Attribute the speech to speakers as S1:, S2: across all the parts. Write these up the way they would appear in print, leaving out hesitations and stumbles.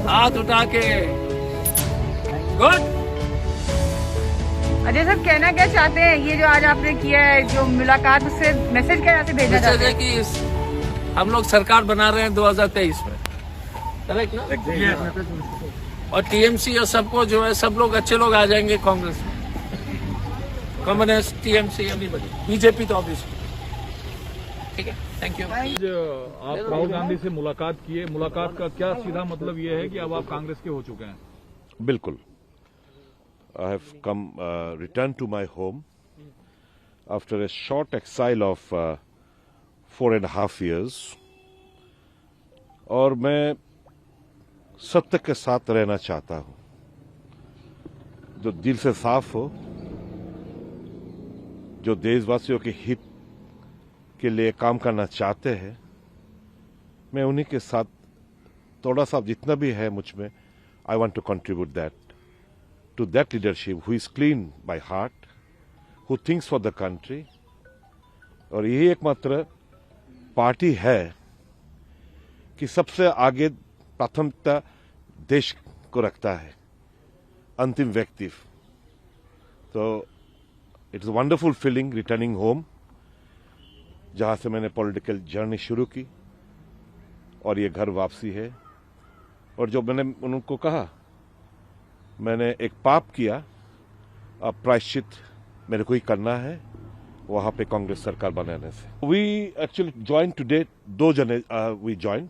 S1: हाथ उठा के गुड।
S2: अजय साहब कहना क्या चाहते हैं, ये जो आज आपने किया है जो मुलाकात, उससे मैसेज क्या यहाँ से भेजना
S1: मैसेज
S2: चाहते
S1: है
S2: हैं?
S1: कि हम लोग सरकार बना रहे हैं 2023 में, करेक्ट ना? और टीएमसी और सबको जो है सब लोग अच्छे लोग आ जाएंगे कांग्रेस में, कम्युनिस्ट, टीएमसी, एवरीबॉडी, बीजेपी तो ऑब्वियसली। ठीक है, थैंक यू।
S3: आप राहुल गांधी से मुलाकात किए, मुलाकात का क्या सीधा मतलब ये है कि अब आप कांग्रेस के हो चुके हैं?
S4: बिल्कुल। I have come returned to my home after a short exile of 4.5 years, और मैं सत्य के साथ रहना चाहता हूं, जो दिल से साफ हो, जो देशवासियों के हित के लिए काम करना चाहते हैं। मैं उन्हीं के साथ थोड़ा सा जितना भी है मुझ में, I want to contribute that to that leadership who is clean by heart, who thinks for the country। और यही एकमात्र पार्टी है कि सबसे आगे प्राथमिकता देश को रखता है, अंतिम व्यक्ति। तो it's a wonderful feeling returning home, जहां से मैंने पॉलिटिकल जर्नी शुरू की, और ये घर वापसी है। और जो मैंने उनको कहा, मैंने एक पाप किया, अब प्रायश्चित मेरे को ही करना है, वहां पे कांग्रेस सरकार बनाने से। वी एक्चुअली ज्वाइन टुडे, 2 जने वी ज्वाइन,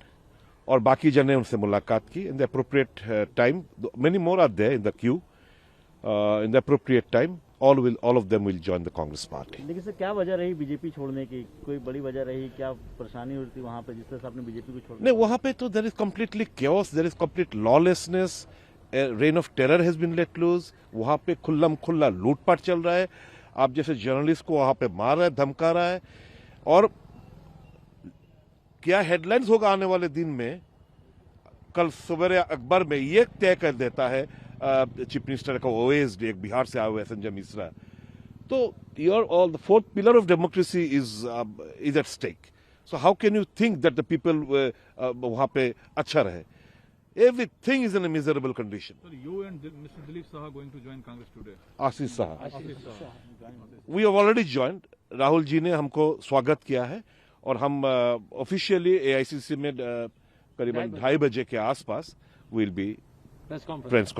S4: और बाकी जने उनसे मुलाकात की in the appropriate time. Many more are there in the queue, in the appropriate time all of them will join the Congress party.
S5: लेकिन सर क्या वजह रही बीजेपी छोड़ने की? कोई बड़ी वजह रही, क्या परेशानी हुई थी वहां पे जिस तरह से आपने बीजेपी को छोड़ा?
S4: नहीं, वहां पे तो there is completely chaos, there is complete lawlessness, reign of terror has been let loose. वहां पे खुल्ला लूटपाट चल रहा है। आप जैसे जर्नलिस्ट को वहां पे मार रहा है, धमका रहा है। और क्या हेडलाइंस होगा आने वाले दिन में? कल सवेरे अखबार में ये तय कर देता है चीफ मिनिस्टर का ओएसडी, एक बिहार से आए हुए संजय मिश्रा। तो your all the 4th pillar of democracy is at stake. So how can you think that the people वहां पे अच्छा रहे? Everything is in a miserable condition.
S3: Sir, you and Mr. Dilip Saha going to join Congress today?
S4: Ashish Saha, we have already joined. Rahul ji ने हमको स्वागत किया है, और हम ऑफिशियली एआईसीसी में करीबन 2:30 बजे के आसपास विल बी प्रेस कॉन्फ्रेंस।